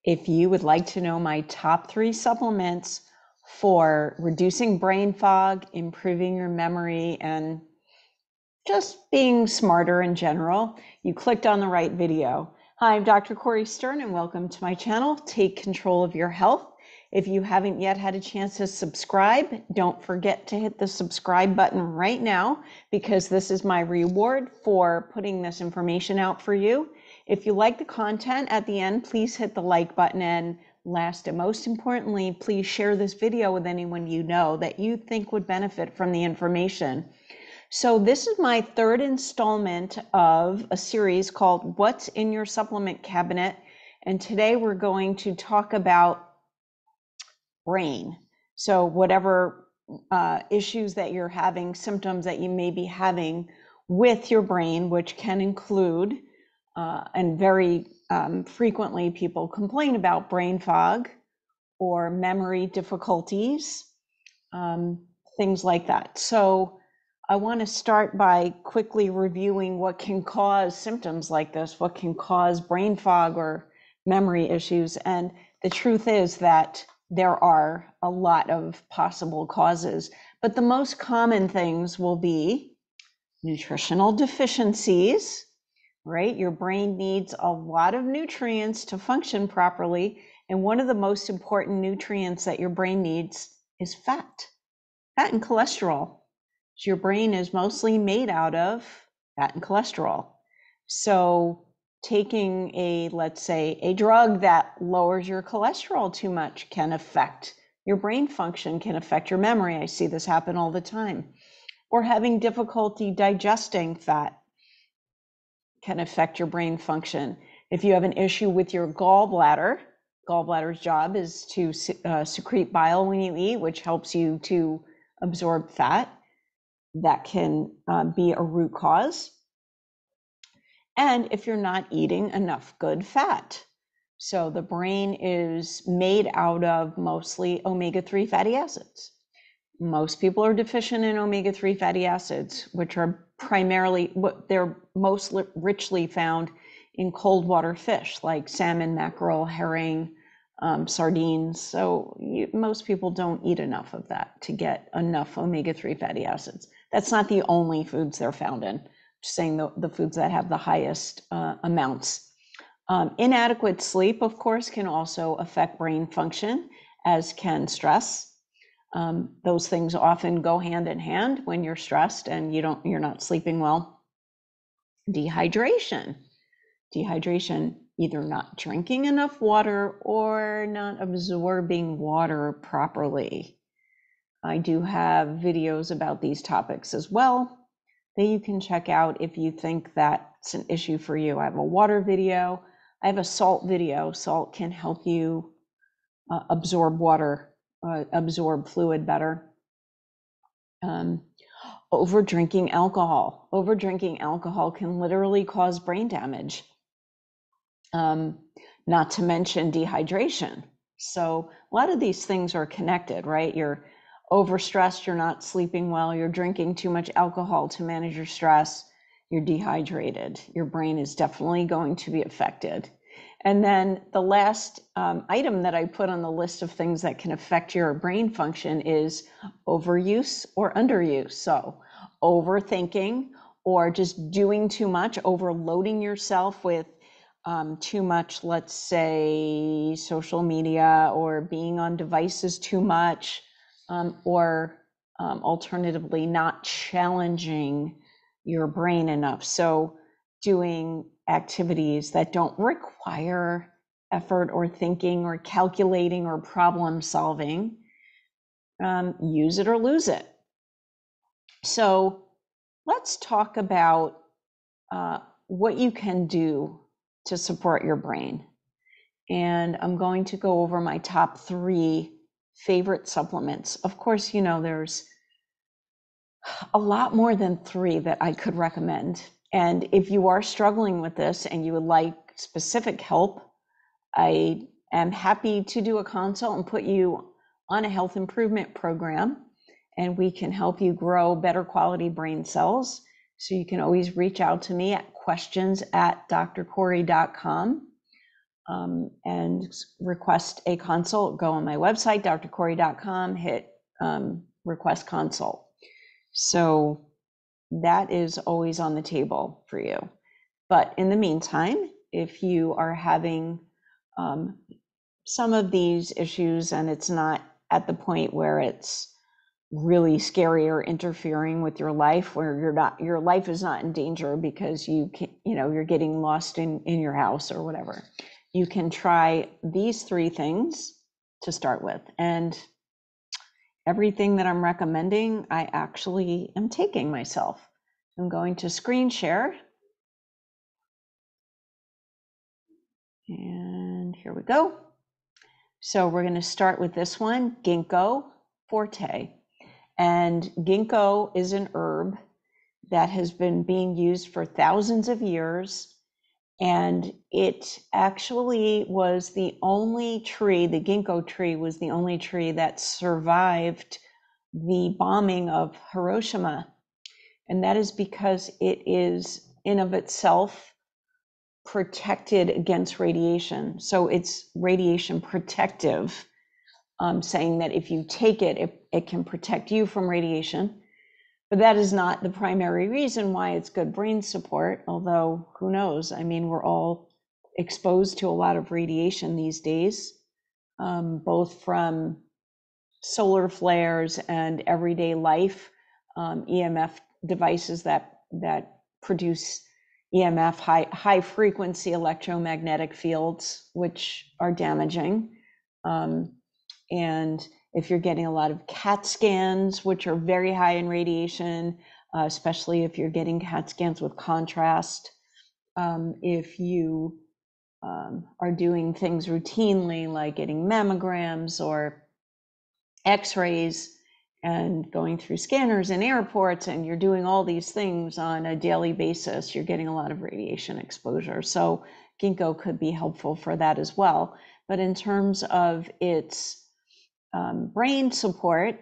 If you would like to know my top 3 supplements for reducing brain fog, improving your memory, and just being smarter in general, you clicked on the right video. Hi, I'm Dr. Cori Stern, and welcome to my channel, Take Control of Your Health. If you haven't yet had a chance to subscribe, don't forget to hit the subscribe button right now, because this is my reward for putting this information out for you. If you like the content at the end, please hit the like button, and last and most importantly, please share this video with anyone you know that you think would benefit from the information. So this is my 3rd installment of a series called What's in Your Supplement Cabinet? And today we're going to talk about brain. So whatever issues that you're having, symptoms that you may be having with your brain, which can include, and very frequently people complain about brain fog or memory difficulties, things like that. So I want to start by quickly reviewing what can cause symptoms like this, what can cause brain fog or memory issues. And the truth is that there are a lot of possible causes, but the most common things will be nutritional deficiencies, right? Your brain needs a lot of nutrients to function properly. And one of the most important nutrients that your brain needs is fat and cholesterol. So your brain is mostly made out of fat and cholesterol. So taking let's say, a drug that lowers your cholesterol too much can affect your brain function, can affect your memory. I see this happen all the time. Or having difficulty digesting fat can affect your brain function. If you have an issue with your gallbladder's job is to secrete bile when you eat, which helps you to absorb fat. That can be a root cause. And if you're not eating enough good fat. So the brain is made out of mostly omega-3 fatty acids. Most people are deficient in omega-3 fatty acids, which are primarily, they're most richly found in cold water fish like salmon, mackerel, herring, sardines. So most people don't eat enough of that to get enough omega-3 fatty acids. That's not the only foods they're found in. Just saying the foods that have the highest amounts. Inadequate sleep, of course, can also affect brain function, as can stress. Those things often go hand in hand when you're stressed and you're not sleeping well. Dehydration, either not drinking enough water or not absorbing water properly. I do have videos about these topics as well that you can check out if you think that's an issue for you. I have a water video. I have a salt video. Salt can help you absorb water, absorb fluid better. Over drinking alcohol. Over drinking alcohol can literally cause brain damage. Not to mention dehydration. So a lot of these things are connected, right? You're overstressed, you're not sleeping well, you're drinking too much alcohol to manage your stress, you're dehydrated. Your brain is definitely going to be affected. And then the last item that I put on the list of things that can affect your brain function is overuse or underuse. So overthinking or just doing too much, overloading yourself with too much, let's say, social media, or being on devices too much, or alternatively not challenging your brain enough. So doing activities that don't require effort or thinking or calculating or problem solving, use it or lose it. So let's talk about what you can do to support your brain. And I'm going to go over my top 3 favorite supplements. Of course, there's a lot more than 3 that I could recommend. And if you are struggling with this and you would like specific help, I am happy to do a consult and put you on a health improvement program, and we can help you grow better quality brain cells. So you can always reach out to me at questions@drcori.com. and request a consult. Go on my website, drcori.com, hit request consult. So that is always on the table for you. But in the meantime, if you are having some of these issues and it's not at the point where it's really scary or interfering with your life, where your life is not in danger because you're getting lost in your house or whatever, you can try these 3 things to start with. And everything that I'm recommending, I actually am taking myself. I'm going to screen share. And here we go. So we're going to start with this one, Ginkgo Forte. And ginkgo is an herb that has been being used for thousands of years. And it actually was the only tree, the ginkgo tree was the only tree that survived the bombing of Hiroshima. And that is because it is in of itself protected against radiation. So it's radiation protective, saying that if you take it, it can protect you from radiation. But that is not the primary reason why it's good brain support, although who knows? I mean, we're all exposed to a lot of radiation these days, both from solar flares and everyday life, EMF devices that produce EMF, high frequency electromagnetic fields, which are damaging. And if you're getting a lot of CAT scans, which are very high in radiation, especially if you're getting CAT scans with contrast, if you are doing things routinely like getting mammograms or x-rays and going through scanners in airports, and you're doing all these things on a daily basis, you're getting a lot of radiation exposure. So ginkgo could be helpful for that as well. But in terms of its brain support,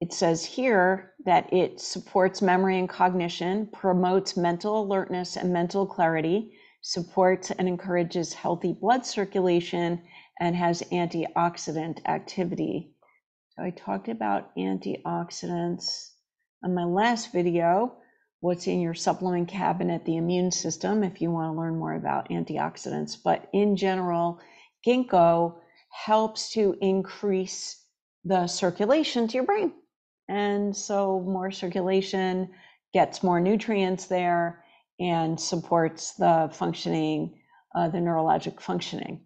it says here that it supports memory and cognition, promotes mental alertness and mental clarity, supports and encourages healthy blood circulation, and has antioxidant activity. So I talked about antioxidants on my last video, what's in your supplement cabinet, the immune system, if you want to learn more about antioxidants. But in general, ginkgo helps to increase the circulation to your brain. And so more circulation gets more nutrients there and supports the functioning, the neurologic functioning.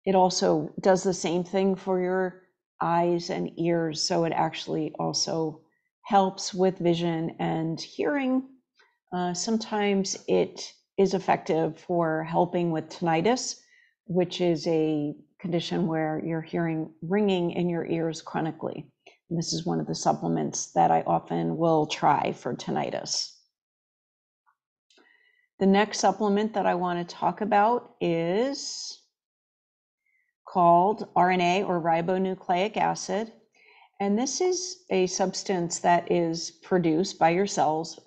It also does the same thing for your eyes and ears. So it actually also helps with vision and hearing. Sometimes it is effective for helping with tinnitus, which is a condition where you're hearing ringing in your ears chronically. And this is one of the supplements that I often will try for tinnitus. The next supplement that I want to talk about is called RNA, or ribonucleic acid. And this is a substance that is produced by your cells.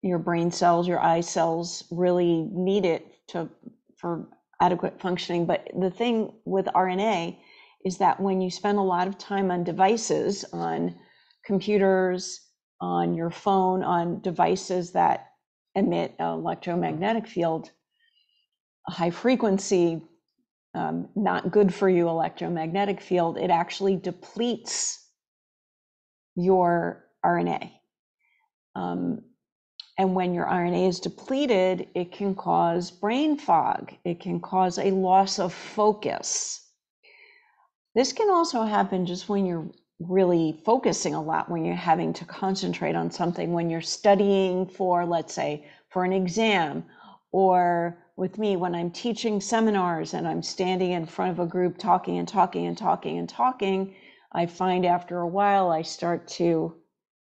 Your brain cells, your eye cells really need it for adequate functioning. But the thing with RNA is that when you spend a lot of time on devices, on computers, on your phone, on devices that emit an electromagnetic field, a high frequency, not good for you electromagnetic field, it actually depletes your RNA. And when your RNA is depleted, it can cause brain fog. It can cause a loss of focus. This can also happen just when you're really focusing a lot, when you're having to concentrate on something, when you're studying for, let's say, for an exam, or with me, when I'm teaching seminars and I'm standing in front of a group talking and talking and talking and talking, I find after a while I start to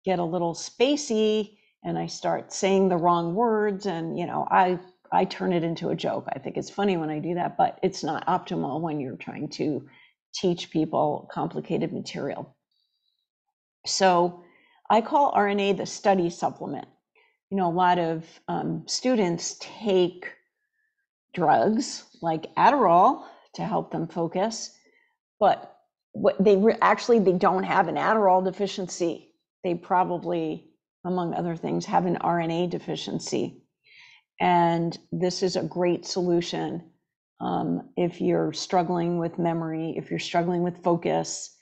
get a little spacey and I start saying the wrong words, and I turn it into a joke. I think it's funny when I do that, but it's not optimal when you're trying to teach people complicated material. So I call RNA the study supplement, a lot of students take drugs like Adderall to help them focus, but what they actually, they don't have an Adderall deficiency. They probably, among other things, have an RNA deficiency. And this is a great solution if you're struggling with memory, if you're struggling with focus,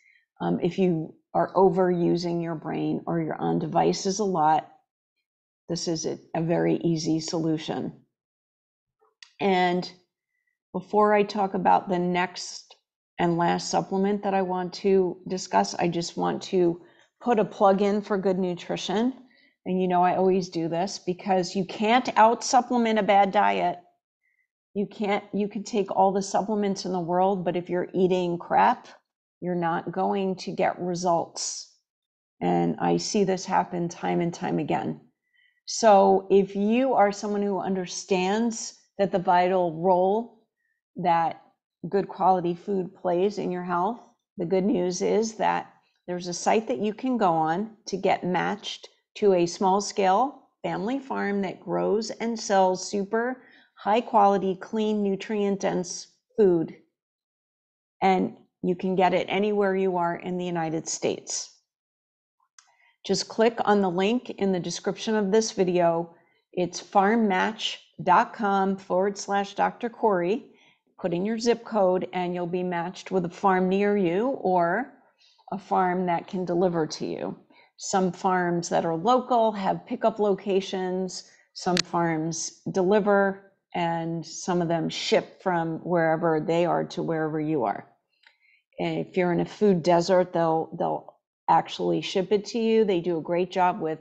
if you are overusing your brain or you're on devices a lot. This is a very easy solution. And before I talk about the next and last supplement that I want to discuss, I just want to put a plug in for Good Nutrition. And I always do this because you can't out supplement a bad diet. You could take all the supplements in the world, but if you're eating crap, you're not going to get results. And I see this happen time and time again. So if you are someone who understands that the vital role that good quality food plays in your health, the good news is that there's a site that you can go on to get matched to a small scale family farm that grows and sells super high quality, clean, nutrient dense food. And you can get it anywhere you are in the United States. Just click on the link in the description of this video. It's FarmMatch.com/Dr. Cori. Put in your zip code and you'll be matched with a farm near you or a farm that can deliver to you. Some farms that are local have pickup locations. Some farms deliver, and some of them ship from wherever they are to wherever you are. And if you're in a food desert, they'll actually ship it to you. They do a great job with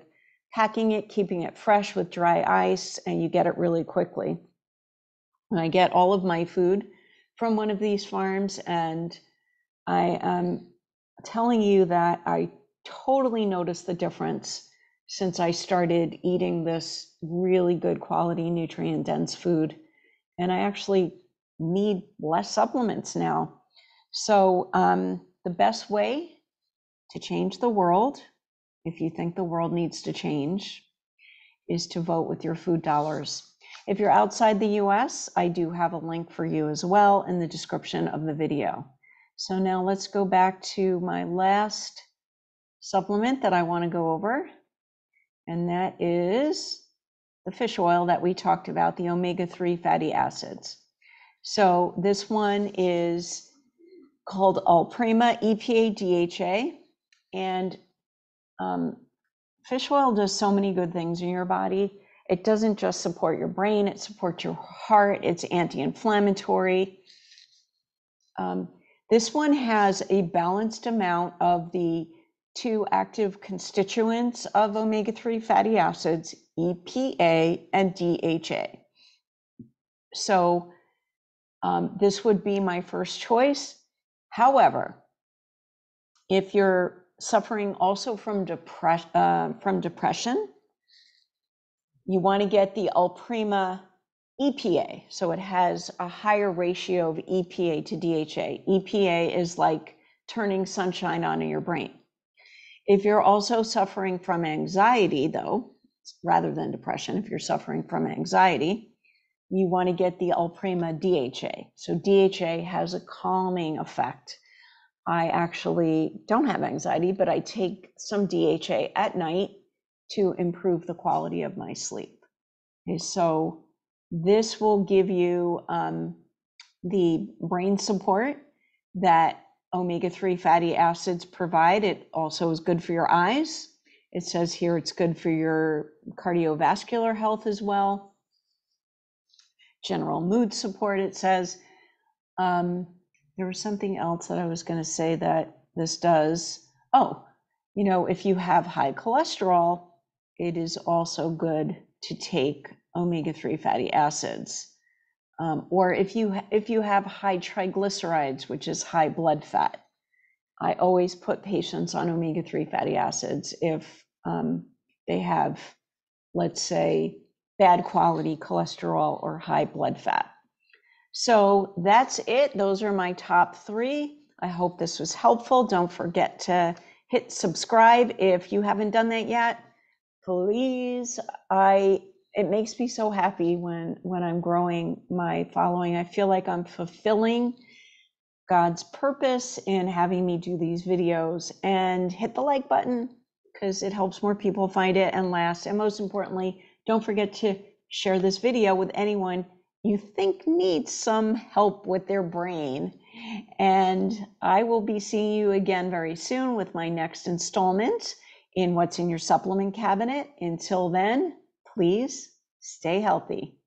packing it, keeping it fresh with dry ice, and you get it really quickly. And I get all of my food from one of these farms, and I am telling you that I totally noticed the difference since I started eating this really good quality, nutrient dense food. And I actually need less supplements now. So the best way to change the world, if you think the world needs to change, is to vote with your food dollars. If you're outside the US, I do have a link for you as well in the description of the video. So now let's go back to my last supplement that I want to go over, and that is the fish oil that we talked about, the omega-3 fatty acids. So this one is called Olprima EPA DHA, and fish oil does so many good things in your body. It doesn't just support your brain, it supports your heart, it's anti-inflammatory. This one has a balanced amount of the two active constituents of omega-3 fatty acids, EPA and DHA. So this would be my first choice. However, if you're suffering also from depression, you want to get the Olprima EPA. So it has a higher ratio of EPA to DHA. EPA is like turning sunshine on in your brain. If you're also suffering from anxiety, though, rather than depression, if you're suffering from anxiety, you want to get the Olprima DHA. So DHA has a calming effect. I actually don't have anxiety, but I take some DHA at night to improve the quality of my sleep. Okay, so this will give you the brain support that omega-3 fatty acids provide. It also is good for your eyes. It says here it's good for your cardiovascular health as well. General mood support, it says. There was something else that I was going to say that this does. Oh, if you have high cholesterol, it is also good to take omega-3 fatty acids. Or if you have high triglycerides, which is high blood fat. I always put patients on omega-3 fatty acids if they have, let's say, bad quality cholesterol or high blood fat. So that's it. Those are my top 3. I hope this was helpful. Don't forget to hit subscribe if you haven't done that yet. Please. It makes me so happy when I'm growing my following. I feel like I'm fulfilling God's purpose in having me do these videos. And hit the like button because it helps more people find it. And last, and most importantly, don't forget to share this video with anyone you think needs some help with their brain. And I will be seeing you again very soon with my next installment in What's in Your Supplement Cabinet. Until then, please stay healthy.